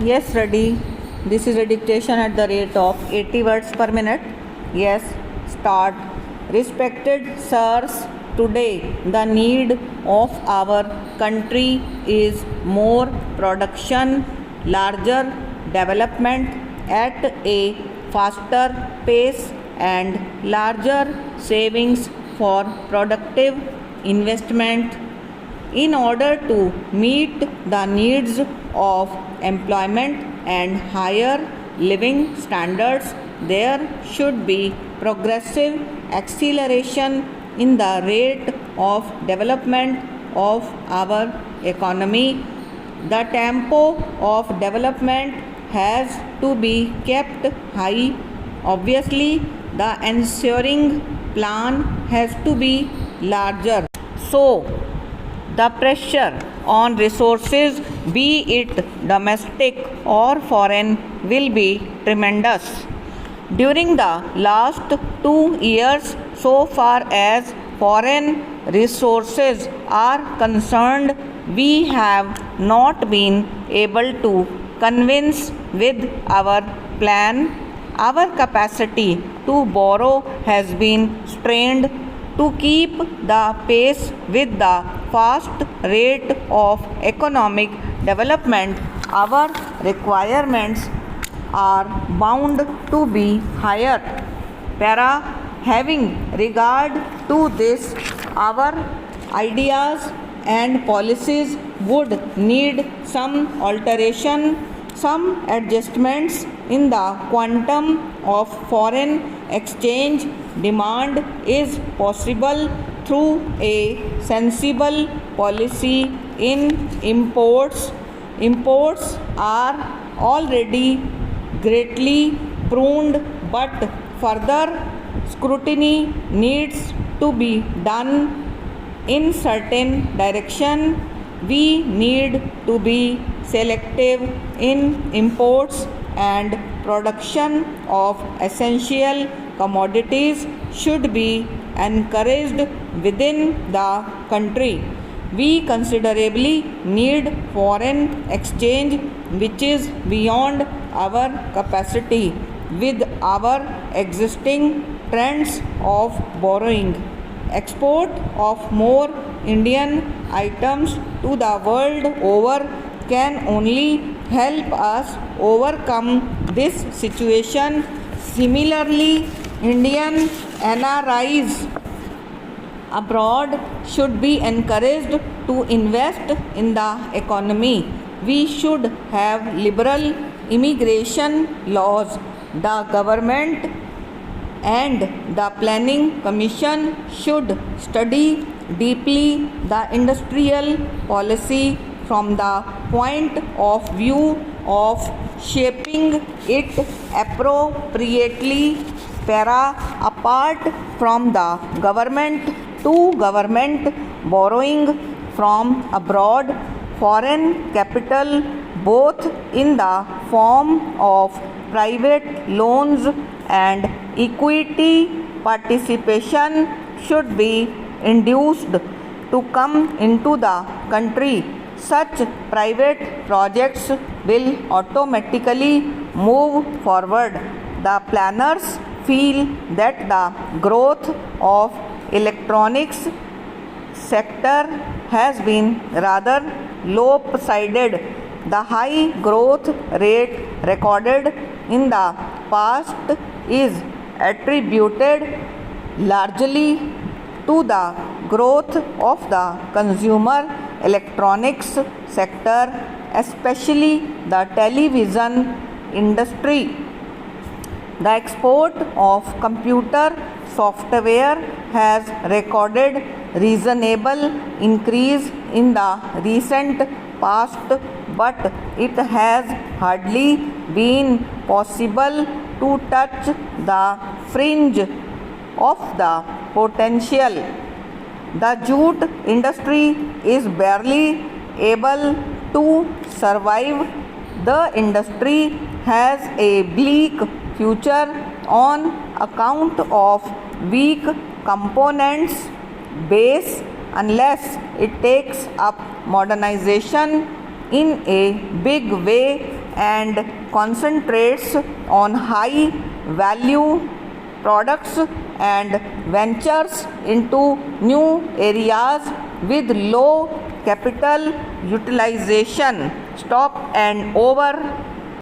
Yes, ready. This is a dictation at the rate of 80 words per minute. Yes, start. Respected sirs, today the need of our country is more production, larger development at a faster pace, and larger savings for productive investment. In order to meet the needs of employment and higher living standards, there should be progressive acceleration in the rate of development of our economy. The tempo of development has to be kept high. Obviously, the ensuing plan has to be larger. So, the pressure on resources, be it domestic or foreign, will be tremendous. During the last 2 years, so far as foreign resources are concerned, we have not been able to convince with our plan. Our capacity to borrow has been strained to keep the pace with the fast rate of economic development. Our requirements are bound to be higher. Having regard to this, our ideas and policies would need some alteration, some adjustments in the quantum of foreign exchange demand is possible through a sensible policy in imports. Imports are already greatly pruned, but further scrutiny needs to be done in certain direction. We need to be selective in imports, and production of essential commodities should be encouraged within the country. We considerably need foreign exchange which is beyond our capacity with our existing trends of borrowing. Export of more Indian items to the world over can only help us overcome this situation. Similarly, Indian NRIs abroad should be encouraged to invest in the economy. We should have liberal immigration laws. The government and the Planning Commission should study deeply the industrial policy from the point of view of shaping it appropriately. Apart from the government to government borrowing from abroad, foreign capital, both in the form of private loans and equity participation, should be induced to come into the country. Such private projects will automatically move forward. The planners feel that the growth of electronics sector has been rather lopsided. The high growth rate recorded in the past is attributed largely to the growth of the consumer electronics sector, especially the television industry. The export of computer software has recorded reasonable increase in the recent past, but it has hardly been possible to touch the fringe of the potential. The jute industry is barely able to survive. The industry has a bleak future on account of weak components base unless it takes up modernization in a big way. and concentrates on high value products and ventures into new areas with low capital utilization. Stop and over.